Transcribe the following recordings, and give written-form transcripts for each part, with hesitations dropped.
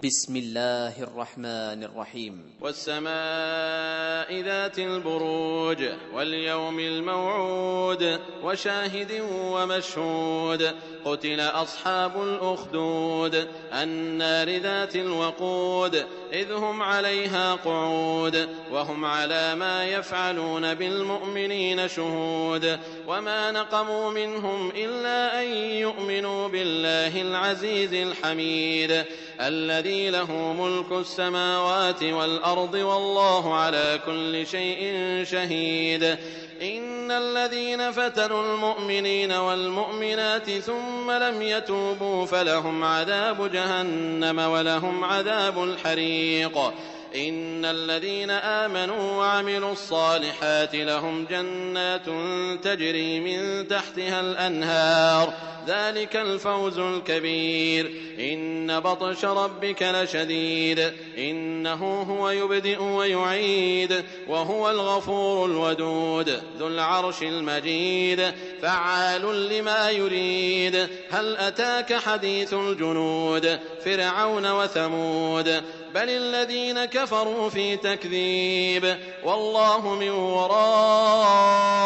بسم الله الرحمن الرحيم. والسماء ذات البروج واليوم الموعود وشاهد ومشهود قتل أصحاب الأخدود النار ذات الوقود إذ هم عليها قعود وهم على ما يفعلون بالمؤمنين شهود وما نقموا منهم إلا أن يؤمنوا بالله العزيز الحميد الذي له ملك السماوات والأرض والله على كل شيء شهيد إن الذين فتنوا المؤمنين والمؤمنات ثم لم يتوبوا فلهم عذاب جهنم ولهم عذاب الحريق إن الذين آمنوا وعملوا الصالحات لهم جنات تجري من تحتها الأنهار ذلك الفوز الكبير إن بطش ربك لشديد إنه هو يبدئ ويعيد وهو الغفور الودود ذو العرش المجيد فعال لما يريد هل أتاك حديث الجنود فرعون وثمود بل الذين كفروا في تكذيب والله من ورائهم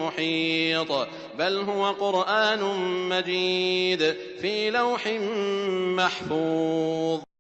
محيط بل هو قرآن مجيد في لوح محفوظ.